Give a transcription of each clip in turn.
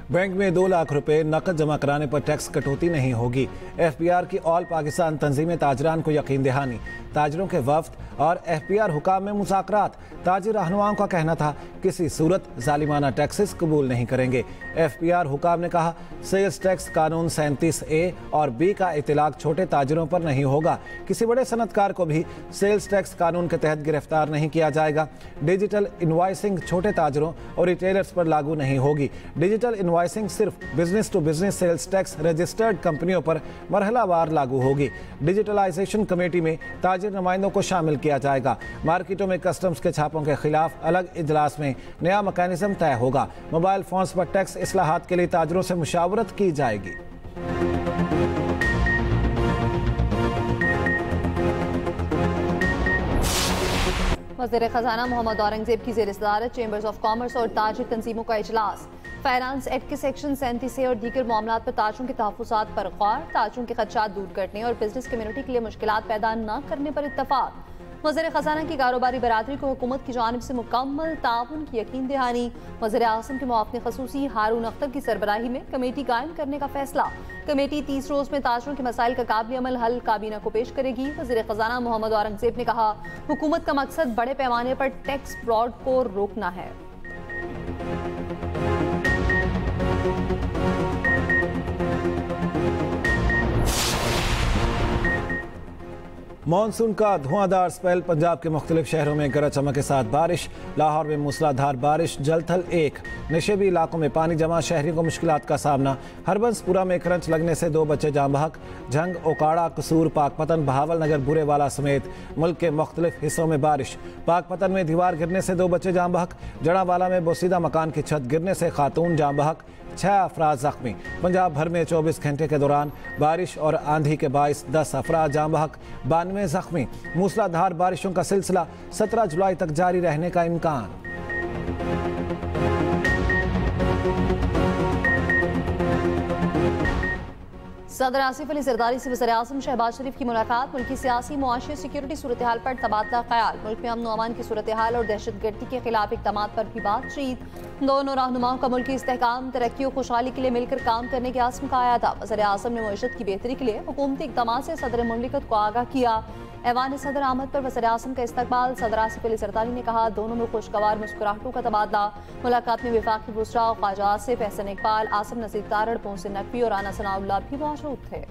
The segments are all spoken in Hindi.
बैंक में 2 लाख रुपए नकद जमा कराने पर टैक्स कटौती नहीं होगी। FPR की ऑल पाकिस्तान तंजीमें ताजरान को यकीन दहानी। ताजरों के वफ्द और FPR हुकाम में मुज़ाकरात। ताजिर रहनुमाओं का कहना था किसी सूरत जालिमाना टैक्सेस कबूल नहीं करेंगे। FPR हुकाम ने कहा सेल्स टैक्स कानून 37A और B का इतलाक छोटे ताजिरों पर नहीं होगा। किसी बड़े सनतकार को भी सेल्स टैक्स कानून के तहत गिरफ्तार नहीं किया जाएगा। डिजिटल इनवॉइसिंग छोटे ताजिरों और रिटेलर्स पर लागू नहीं होगी। डिजिटल इनवॉइसिंग सिर्फ business to business sales tax registered कंपनियों पर मरहलावार लागू होगी। डिजिटलाइजेशन कमेटी में ताजिर नुमाइंदों को शामिल किया जाएगा। मार्केटों में कस्टम्स के छापों के खिलाफ अलग इजलास में नया मैकेनिज्म तय होगा। मोबाइल फोन्स पर टैक्स इस्लाहात के लिए ताजिरों से मुशावरत की जाएगी। वज़ीर ख़ज़ाना मोहम्मद औरंगज़ेब की ज़ेर सदारत चैम्बर्स ऑफ कॉमर्स और ताजिर तंजीमों का इजलास। फाइनेंस एक्ट के सेक्शन 37A और दीगर मामलात पर ताजरों के तहफ़्फ़ुज़ात पर गौर। ताजरों के खदशात दूर करने और बिजनेस कम्युनिटी के लिए मुश्किलात पैदा न करने पर इत्तफ़ाक़। वज़ीर ख़ज़ाना की कारोबारी बरादरी को हुकूमत की जानिब से मुकम्मल ताउन की यकीन दहानी। वज़ीर आज़म के मुआवने ख़ुसूसी हारून अख्तर की सरबराही में कमेटी कायम करने का फैसला। कमेटी 30 रोज़ में ताजरों के मसाइल का काबिल अमल हल काबीना को पेश करेगी। वज़ीर ख़ज़ाना मोहम्मद औरंगज़ेब ने कहा हुकूमत का मकसद बड़े पैमाने पर टैक्स फ्रॉड को रोकना है। मानसून का धुआंधार स्पेल। पंजाब के मुख्तलिफ शहरों में गरज चमक के साथ बारिश। लाहौर में मूसलाधार बारिश। जलथल 1। नशेबी इलाकों में पानी जमा, शहरियों को मुश्किलात का सामना। हरबंसपुरा में करंट लगने से 2 बच्चे जाँ बहक। झंग, ओकाड़ा, कसूर, पाकपतन, बहावल नगर, बुरेवाला समेत मुल्क के मुख्तलिफ हिस्सों में बारिश। पाकपतन में दीवार गिरने से 2 बच्चे जाँ बहक। जड़ावाला में बोसीदा मकान की छत गिरने से खातून जाँ बहक। 6 अफराद जख्मी। पंजाब भर में 24 घंटे के दौरान बारिश और आंधी के बाइस 10 अफराद जाँ बहक, 92 जख्मी। मूसलाधार बारिशों का सिलसिला 17 जुलाई तक जारी रहने का इम्कान। सदर आसिफ अली जरदारी से वज़ीर आज़म शहबाज शरीफ की मुलाकात। मुल्की सियासी मुआशी सिक्योरिटी सूरत हाल पर तबादला ख्याल। मुल्क में अमन व अमान की सूरत हाल और दहशतगर्दी के खिलाफ इक़दामात पर भी बातचीत। दोनों रहनुमाओं का मुल्की इस्तेहकाम, तरक्की और खुशहाली के लिए मिलकर काम करने के आज़म का आया था। वज़ीर आज़म ने मईशत की बेहतरी के लिए हुकूमती इक़दामात से सदर मुमलिकत को आगाह किया। ऐवान सदर आमद पर वज़ीर आज़म का इस्तकबाल। सदर आसिफ अली जरदारी ने कहा दोनों में खुशगवार मुस्कुराहटों का तबादला। मुलाकात में वफाकी बुशरा, ख्वाजा आसिफ, एहसन इकबाल, आसिम नज़ीर तारड़, मोहसिन नकवी और राना सनाउल्लाह भी मौजूद थे।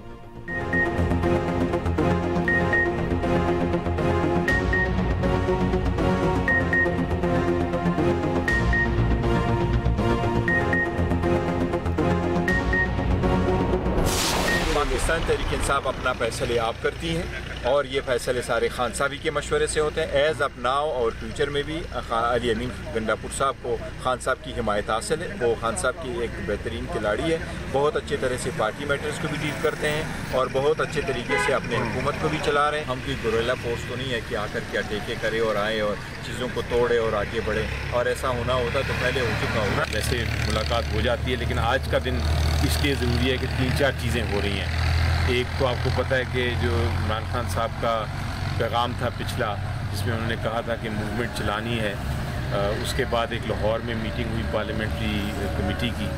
पाकिस्तान तहरीक इंसाफ अपना फैसले आप करती हैं और ये फैसले सारे खान साहबी के मशवरे से होते हैं। एज़ अप नाउ और फ्यूचर में भी अली अमीन गंडापुर साहब को खान साहब की हिमायत हासिल है। वो खान साहब की एक बेहतरीन खिलाड़ी है। बहुत अच्छे तरह से पार्टी मैटर्स को भी डील करते हैं और बहुत अच्छे तरीके से अपने हुकूमत को भी चला रहे हैं। हम कोई गुरिल्ला फोर्स तो नहीं है कि आकर क्या टेके करे और आए और चीज़ों को तोड़े और आगे बढ़े, और ऐसा होना होता तो पहले हो चुका होगा। वैसे मुलाकात हो जाती है, लेकिन आज का दिन इसलिए ज़रूरी है कि 3-4 चीज़ें हो रही हैं। एक तो आपको पता है कि जो इमरान खान साहब का पैगाम था पिछला, जिसमें उन्होंने कहा था कि मूवमेंट चलानी है। उसके बाद एक लाहौर में मीटिंग हुई पार्लियामेंट्री कमेटी की,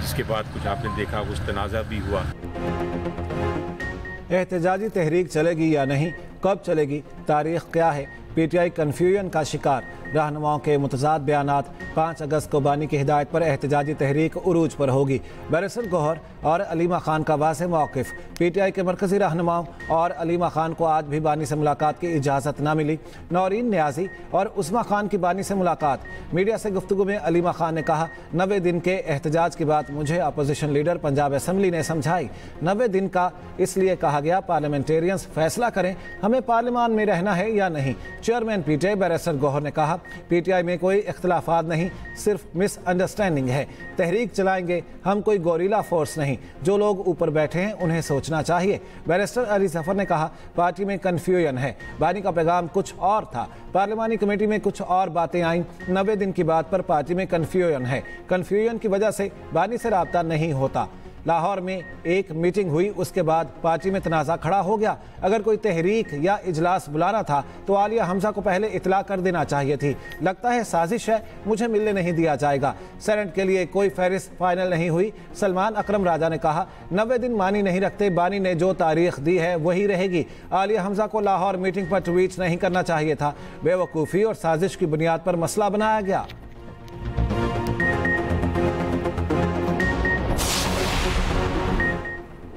जिसके बाद कुछ आपने देखा कुछ तनाज़ा भी हुआ। एहतजाजी तहरीक चलेगी या नहीं, कब चलेगी, तारीख क्या है? PTI कन्फ्यूजन का शिकार। रहनुमाओं के मुतज़ाद बयानात। 5 अगस्त को बानी की हिदायत पर एहतजाजी तहरीक उरूज पर होगी। बैरिस्टर गौहर और अलीमा खान का वाज़ेह मौक़िफ़। PTI के मरकज़ी रहनुमाओं और अलीमा खान को आज भी बानी से मुलाकात की इजाज़त न मिली। नौरीन न्याजी और उस्मा खान की बानी से मुलाकात। मीडिया से गुफ्तगू में अलीमा खान ने कहा 90 दिन के एहतजाज की बात मुझे अपोजिशन लीडर पंजाब असम्बली ने समझाई। 90 दिन का इसलिए कहा गया पार्लियामेंटेरियंस फैसला करें हमें पार्लियामान में रहना है या नहीं। चेयरमैन PTI बैरिस्टर गौहर ने कहा PTI में कोई इख्तलाफात नहीं, सिर्फ मिसअंडरस्टैंडिंग है। तहरीक चलाएंगे, हम कोई गोरिल्ला फोर्स नहीं। जो लोग ऊपर बैठे हैं उन्हें सोचना चाहिए। बैरिस्टर अली जफर ने कहा पार्टी में कन्फ्यूजन है, बानी का पैगाम कुछ और था, पार्लियामानी कमेटी में कुछ और बातें आईं। 90 दिन की बात पर पार्टी में कन्फ्यूजन है, कन्फ्यूजन की वजह से बानी से राब्ता नहीं होता। लाहौर में एक मीटिंग हुई, उसके बाद पार्टी में तनाज़ा खड़ा हो गया। अगर कोई तहरीक या इजलास बुलाना था तो आलिया हमजा को पहले इतला कर देना चाहिए थी। लगता है साजिश है, मुझे मिलने नहीं दिया जाएगा। सेनेट के लिए कोई फहरिस्त फाइनल नहीं हुई। सलमान अकरम राजा ने कहा 90 दिन मानी नहीं रखते, बानी ने जो तारीख दी है वही रहेगी। आलिया हमजा को लाहौर मीटिंग पर ट्वीट नहीं करना चाहिए था। बेवकूफ़ी और साजिश की बुनियाद पर मसला बनाया गया।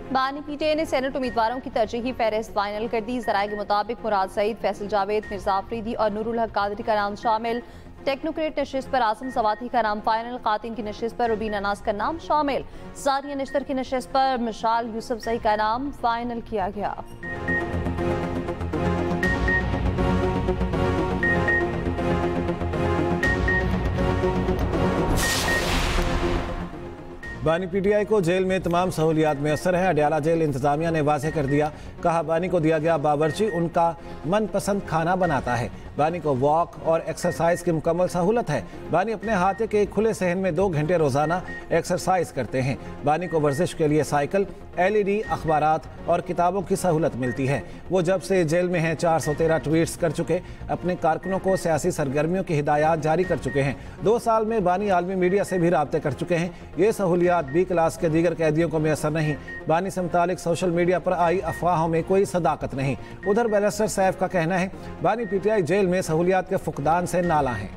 बानी पीटीआई ने सेनेट उम्मीदवारों की तरजीही फहरिस्त फाइनल कर दी। जराये के मुताबिक मुराद सईद, फैसल जावेद, मिर्जा अफरीदी और नूरुल हक कादरी का नाम शामिल। टेक्नोक्रेट नशिस्त पर आसम सवाती का नाम फाइनल। खातिन की नशिस्त पर रुबीना नाज का नाम शामिल। सानिया निश्तर की नशिस्त पर मिशाल यूसुफ सही का नाम फाइनल किया गया। बानी पीटीआई को जेल में तमाम सहूलियात मैसर हैं। अडयाला जेल इंतजामिया ने वाज़ेह कर दिया, कहा बानी को दिया गया बावर्ची उनका मनपसंद खाना बनाता है। बानी को वॉक और एक्सरसाइज की मुकम्मल सहूलत है। बानी अपने हाथे के खुले सहन में 2 घंटे रोजाना एक्सरसाइज करते हैं। बानी को वर्जिश के लिए साइकिल, LED, अखबारात और किताबों की सहूलत मिलती है। वो जब से जेल में हैं 413 ट्वीट्स कर चुके, अपने कारकुनों को सियासी सरगर्मियों की हिदायत जारी कर चुके हैं। 2 साल में बानी आलमी मीडिया से भी राब्ते कर चुके हैं। ये सहूलियात B क्लास के दीगर कैदियों को मैसर नहीं। बानी से मुतालिक सोशल मीडिया पर आई अफवाहों में कोई सदाकत नहीं। उधर बैरिस्टर सैफ का कहना है बानी पीटीआई जेल में सहूलियात के फुकदान से नाला है।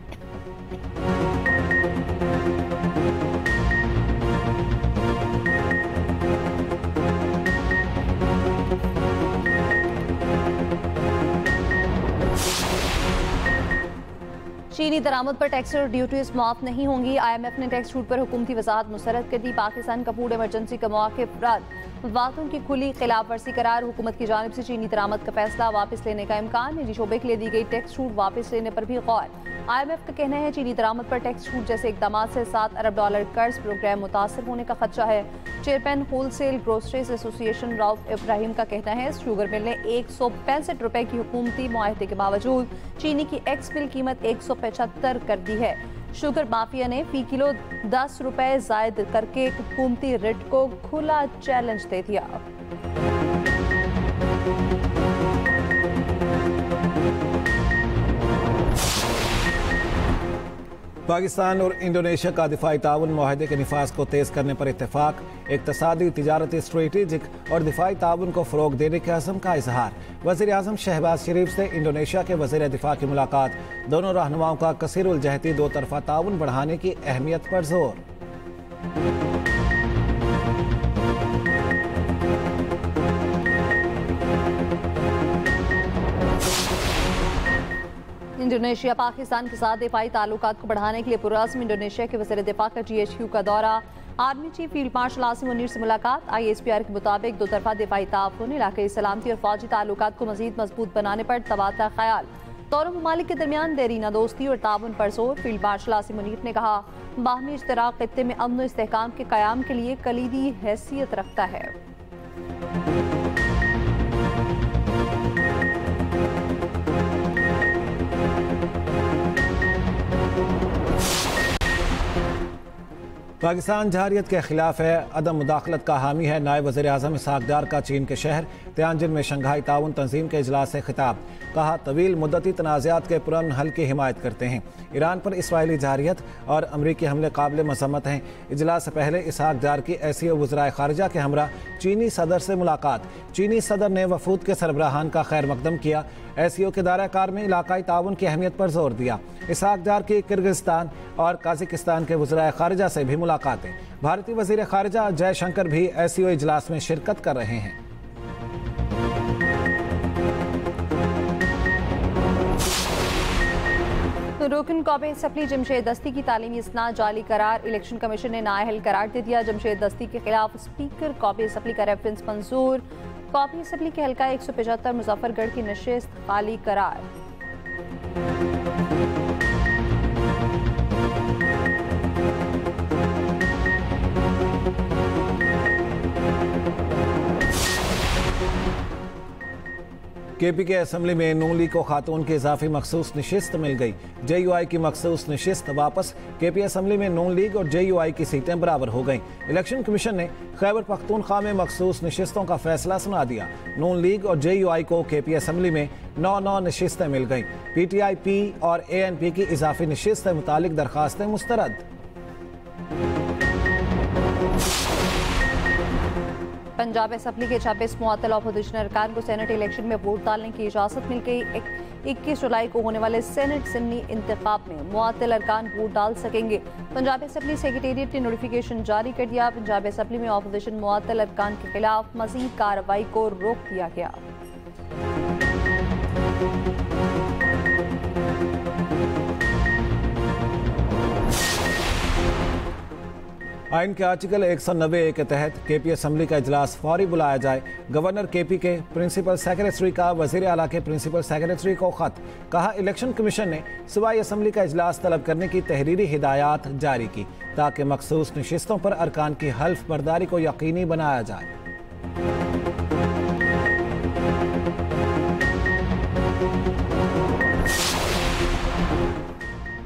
चीनी दरामद पर टैक्स और ड्यूटीज माफ नहीं होंगी। IMF ने टैक्स छूट पर हुकूमती वजाहत मुस्तरद कर दी। पाकिस्तान का फूड इमरजेंसी का मौके पर वादों की खुली खिलाफ वर्जी करार। हुकूमत की जानिब से चीनी दरामद का फैसला वापस लेने का इम्कान। निजी शोबे के लिए दी गई टैक्स छूट वापस लेने पर भी गौर। IMF का कहना है चीनी दरामद पर टैक्स छूट जैसे इकदाम से $7 अरब कर्ज प्रोग्राम मुतासर होने का खदशा है। Chairman wholesale groceries association Rauf Ibrahim का कहना है शुगर मिल ने 165 रुपए की हुकूमती मुआहदे के बावजूद चीनी की एक्स मिल कीमत 175 कर दी है। शुगर माफिया ने फी किलो 10 रुपए जायद करके हुकूमती रेट को खुला चैलेंज दे दिया। पाकिस्तान और इंडोनेशिया का दिफाई ताउन मुआहदे के निफाज को तेज़ करने पर इत्तेफाक। इक़्तिसादी, तिजारती, स्ट्रेटेजिक और दिफाई ताउन को फ़रोग देने के अज़्म का इजहार। वज़ीर आज़म शहबाज शरीफ से इंडोनेशिया के वज़ीर दिफा की मुलाकात। दोनों रहनुमाओं का कसीरुल जहती 2 तरफ़ा ताउन बढ़ाने की अहमियत पर जोर। इंडोनेशिया पाकिस्तान के साथ दिफाई ताल्लुकात को बढ़ाने के लिए पुरअज़्म। इंडोनेशिया के वज़ीर दिफा का GHQ का दौरा। Army chief field marshal Asim Munir से मुलाकात। ISPR के मुताबिक 2 तरफा दिफाई ताउन, इलाकाई सलामती और फौजी ताल्लुकात को मज़ीद मजबूत बनाने पर तबादला ख्याल। दोनों ममालिक के दरमियान देरीना दोस्ती और ताउन पर जोर। फील्ड मार्शल आसिम मुनीर ने कहा बाहमी इश्तराक खित्ते में अमन और इस्तेहकाम के क़याम के लिए कलीदी हैसियत रखता है। पाकिस्तान जहारियत के खिलाफ है, अदम मुदाखलत का हामी है। नायब वज़ीर आज़म इसहाक डार का चीन के शहर तियानजिन में शंघाई ताउन तंजीम के इजलास से खिताब। कहा तवील मुद्दती तनाज़ात के पुरअमन हल की हिमायत करते हैं। ईरान पर इसराइली जहारियत और अमरीकी हमले काबिल मज़म्मत हैं। इजलास से पहले इसहाक डार की एसीओ वज़राए ख़ारिजा के हमरा चीनी सदर से मुलाकात। चीनी सदर ने वफूद के सरबराहान का खैर मकदम किया। एसीओ के दायरा कार में इलाकाई ताउन की अहमियत पर जोर दिया। इसहाक डार की किर्गिस्तान और काज़ाकिस्तान के वज़राए ख़ारिजा से भी मुलाकातें। भारतीय वज़ीर ख़ारिजा जयशंकर भी एसीओ इजलास में शिरकत कर रहे हैं। रुकन कौमे असम्बली जमशेद दस्ती की तालीमी इसनाद जाली करार। इलेक्शन कमीशन ने नाअहल करार दे दिया। जमशेद दस्ती के खिलाफ स्पीकर कौमी असम्बली का रेफरेंस मंजूर। कौमी असम्बली के हल्का 175 मुजफ्फरगढ़ की नशिस्त खाली करार। केपी के असम्बली में नून लीग को खातून की इजाफी मखसूस नशिस्त मिल गई। JUI की मखसूस नशिस्त वापस। केपी असम्बली में नून लीग और JUI की सीटें बराबर हो गईं। इलेक्शन कमीशन ने खैबर पख्तूनख्वा में मखसूस नशिस्तों का फैसला सुना दिया। नून लीग और JUI को केपी असम्बली में 9 नशिस्तें मिल गईं। PTI, P और ANP की इजाफी नशिस्त से मुतालिक दरखास्तें मुस्तरद। पंजाब असम्बली के 26 मुअत्तल अपोजिशन अरकान को सेनेट इलेक्शन में वोट डालने की इजाज़त मिल गई। 21 जुलाई को होने वाले सेनेट ज़िमनी इंतखाब में मुअत्तल अरकान वोट डाल सकेंगे। पंजाब असम्बली सेक्रेटेरिएट ने नोटिफिकेशन जारी कर दिया। पंजाब असम्बली में अपोजिशन मुअत्तल अरकान के खिलाफ मज़ीद कार्रवाई को रोक दिया गया। आइन के आर्टिकल 190A के तहत केपी असम्बली का इजलास फौरी बुलाया जाए। गवर्नर केपी के प्रिंसिपल सेक्रेटरी का वजीर आला के प्रिंसिपल सेक्रेटरी को खत। कहा, इलेक्शन कमीशन ने सूबाई असम्बली का इजलास तलब करने की तहरीरी हिदायत जारी की ताकि मखसूस नशिस्तों पर अरकान की हल्फ बर्दारी को यकीनी बनाया जाए।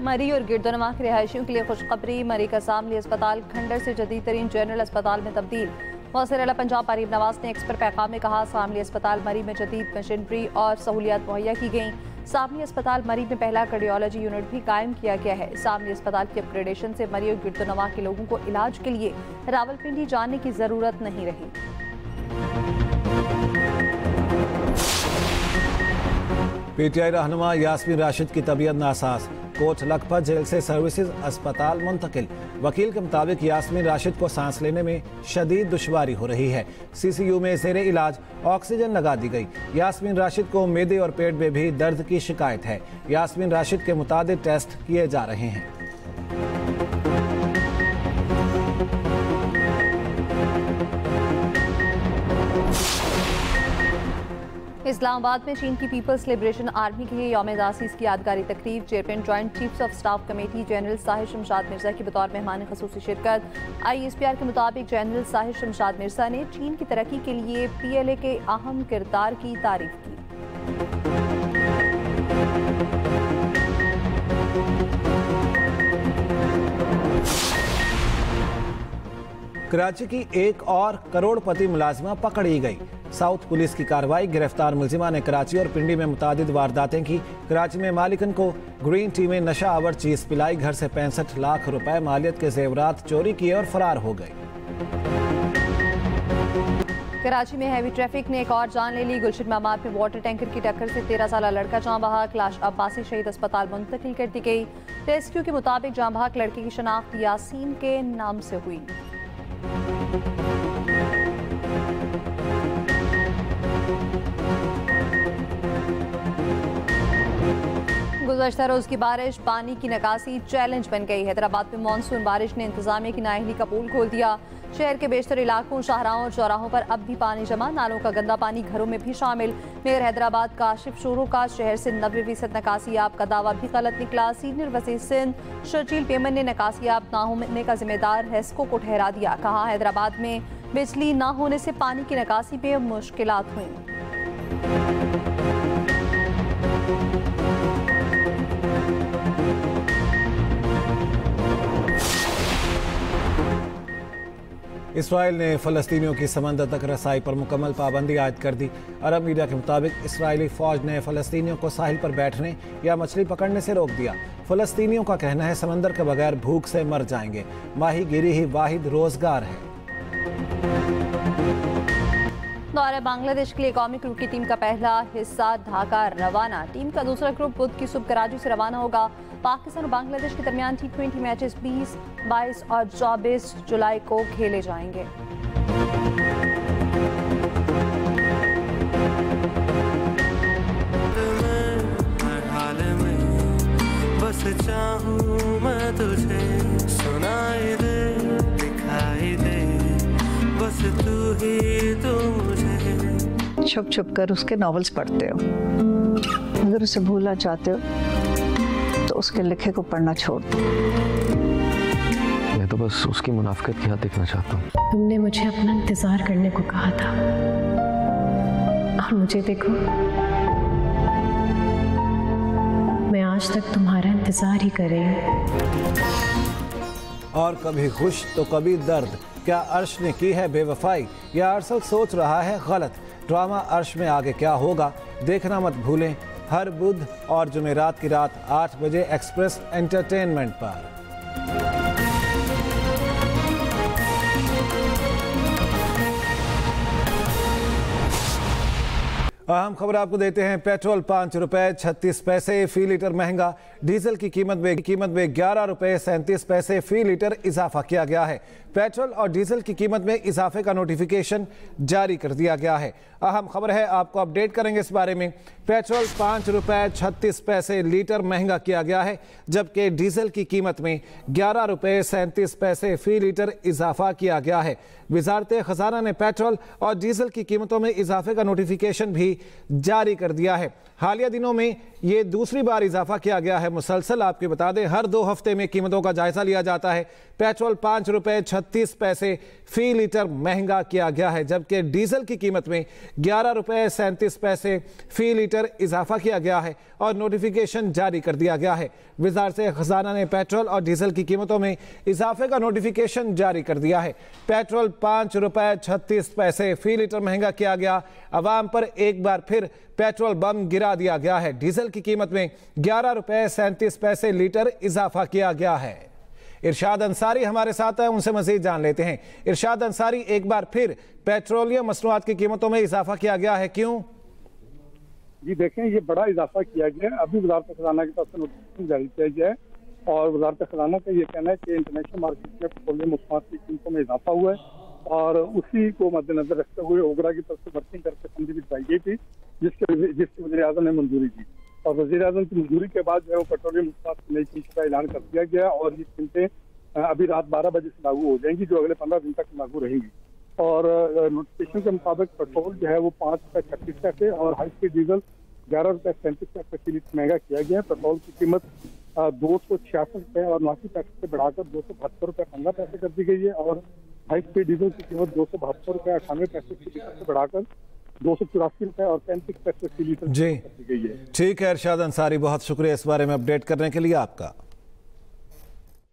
मरी और गिरदोनवा के रिहायशियों के लिए खुशखबरी। मरी का सामली अस्पताल खंडर से जदीद तरीन जनरल अस्पताल में तब्दील। वज़ीर आला पंजाब आरिफ नवाज ने एक्स पर पैगाम में कहा, सामली अस्पताल मरी में जदीद मशीनरी और सहूलियात मुहैया की गई। सामली अस्पताल मरी में पहला कार्डियोलॉजी यूनिट भी कायम किया गया है। सामली अस्पताल की अपग्रेडेशन से मरी और गिरदोनवा के लोगों को इलाज के लिए रावलपिंडी जाने की जरूरत नहीं रही। PTI रहनुमा यास्मीन राशिद की तबीयत नासाज। कोट लखपत जेल से सर्विसेज अस्पताल मुंतकिल। वकील के मुताबिक यास्मीन राशिद को सांस लेने में शदीद दुश्वारी हो रही है। CCU में ज़ेरे इलाज ऑक्सीजन लगा दी गई। यास्मीन राशिद को मेदे और पेट में भी दर्द की शिकायत है। यास्मीन राशिद के मुताबिक टेस्ट किए जा रहे हैं। इस्लामाबाद में चीन की पीपल्स लिबरेशन आर्मी के लिए यौम तासीस की यादगारी तकरीब। Chairman joint chiefs of staff committee general Sahir Shamshad Mirza की बतौर मेहमान खसूसी शिरकत। ISPR के मुताबिक जनरल साहिर शमशाद मिर्जा ने चीन की तरक्की के लिए PLA के अहम किरदार की तारीफ की। कराची की एक और करोड़पति मुलाजिमा पकड़ी गई। साउथ पुलिस की कार्रवाई। गिरफ्तार मुलजिमा ने कराची और पिंडी में मुतादिद वारदातें की। कराची में मालिकन को ग्रीन टी में नशा आवर चीज पिलाई। घर से 65 लाख रुपए मालियत के जेवरात चोरी किए और फरार हो गए। कराची में हैवी ट्रैफिक ने एक और जान ले ली। गुलशन मामात में वाटर टैंकर की टक्कर से 13 साला लड़का जाँ बहक। लाश अब्बासी शहीद अस्पताल मुंतकिल कर दी गई। रेस्क्यू के मुताबिक जाँ बहक लड़के की शनाख्त यासीन के नाम से हुई। गुज़श्ता रोज की बारिश पानी की निकासी चैलेंज बन गई। हैदराबाद में मानसून बारिश ने इंतजामिया की नाअहली का पोल खोल दिया। शहर के बेशतर इलाकों, शाहराहों और चौराहों पर अब भी पानी जमा। नालों का गंदा पानी घरों में भी शामिल। मेयर हैदराबाद काशिफ शोरों का शहर से 90% निकासीयाब का दावा भी गलत निकला। सीनियर वज़ीर सिंध शर्जील पेमन ने निकासीयाब ना होने का जिम्मेदार हेस्को को ठहरा दिया। कहा, हैदराबाद में बिजली ना होने से पानी की निकासी पे मुश्किलात हुई। इसराइल ने फ़लस्तीनियों की समंदर तक रसाई पर मुकम्मल पाबंदी आयद कर दी। अरब मीडिया के मुताबिक इसराइली फ़ौज ने फ़लस्तीनियों को साहिल पर बैठने या मछली पकड़ने से रोक दिया। फ़लस्तीनियों का कहना है समंदर के बगैर भूख से मर जाएंगे। माहीगीरी ही वाहिद रोजगार है। दौरे बांग्लादेश के लिए कौमी क्रिकेट की टीम का पहला हिस्सा ढाका रवाना। टीम का दूसरा ग्रुप बुध की सुबह कराची से रवाना होगा। पाकिस्तान और बांग्लादेश के दरमियान T20 मैचेस 20, 22 और 24 जुलाई को खेले जाएंगे। बस चाहूं मैं तुझे, सुनाई दे, दिखाई दे, बस तू ही तू मुझे। छुप छुप कर उसके नॉवेल्स पढ़ते हो। अगर उसे भूलना चाहते हो तो उसके लिखे को पढ़ना छोड़ दो। मैं तो बस उसकी मुनाफिकत की हद देखना चाहता हूँ। तुमने मुझे अपना इंतजार करने को कहा था और मुझे देखो आज तक तुम्हारा इंतजार ही कर रही हूँ। और कभी खुश तो कभी दर्द, क्या अर्श ने की है बेवफाई या अरसल सोच रहा है गलत? ड्रामा अर्श में आगे क्या होगा देखना मत भूलें हर बुध और जुमेरात की रात 8 बजे एक्सप्रेस एंटरटेनमेंट पर। अहम खबर आपको देते हैं। पेट्रोल 5 रुपए 36 पैसे फी लीटर महंगा, डीजल की कीमत में 11 रुपए 37 पैसे फी लीटर इजाफा किया गया है। पेट्रोल और डीजल की कीमत में इजाफे का नोटिफिकेशन जारी कर दिया गया है। अहम खबर है, आपको अपडेट करेंगे इस बारे में। पेट्रोल 5 रुपए 36 पैसे लीटर महंगा किया गया है, जबकि डीजल की कीमत में 11 रुपए 37 पैसे फी लीटर इजाफा किया गया है। वजारत खजाना ने पेट्रोल और डीजल की कीमतों में इजाफे का नोटिफिकेशन भी जारी कर दिया है। हालिया दिनों में ये दूसरी बार इजाफा किया गया है। मुसलसल आपके बता दें, हर 2 हफ्ते में कीमतों का जायजा लिया जाता है। पेट्रोल 5 रुपए 36 पैसे फी लीटर महंगा किया गया है, जबकि डीजल की कीमत में 11 रुपए 37 पैसे फी लीटर इजाफा किया गया है और नोटिफिकेशन जारी कर दिया गया है। वजारत खजाना ने पेट्रोल और डीजल की कीमतों में इजाफे का नोटिफिकेशन जारी कर दिया है। पेट्रोल 5 रुपए 36 पैसे फी लीटर महंगा किया गया। अवाम पर एक बार फिर पेट्रोल बम गिरा दिया गया है। डीजल की कीमत में 11 रुपए 37 पैसे लीटर इजाफा किया गया है। इरशाद अंसारी हमारे साथ है, उनसे मजीद जान लेते हैं। इरशाद अंसारी, एक बार फिर पेट्रोलियम मसनूआत की कीमतों में इजाफा किया गया है, क्यों? जी देखें, ये बड़ा इजाफा किया गया है। अभी वजारत खजाना की तरफ से नोटिफिकेशन जारी किया गया है और वजारत खजाना का ये कहना है कि इंटरनेशनल मार्केट में पेट्रोलियम मसनूआत की कीमतों में इजाफा हुआ है और उसी को मद्देनजर रखते हुए ओगरा की तरफ से वर्किंग करके समझी बिछाई गई थी, जिसकी वज़ीर आज़म ने मंजूरी दी और वज़ीर आज़म की मंजूरी के बाद जो है वो पेट्रोलियम मसनूआत की नई कीमत का ऐलान कर दिया गया और ये कीमतें अभी रात 12 बजे से लागू हो जाएंगी, जो अगले 15 दिन तक लागू रहेंगी। और नोटिफिकेशन के मुताबिक पेट्रोल जो है वो 5 रुपए 36 पैसे और हाई स्पीड डीजल 11 रुपए 37 पैसे फी लीटर महंगा किया गया है। पेट्रोल की कीमत 266 रुपए और 89 पैसे से बढ़ाकर 272 रुपए 15 पैसे कर दी गई है और हाई स्पीड डीजल की कीमत 272 रुपए 98 पैसे फी लीटर से बढ़ाकर 284 रुपए और 35 पैसे फी लीटर कर दी गई है। ठीक है इरशाद अंसारी, बहुत शुक्रिया इस बारे में अपडेट करने के लिए आपका।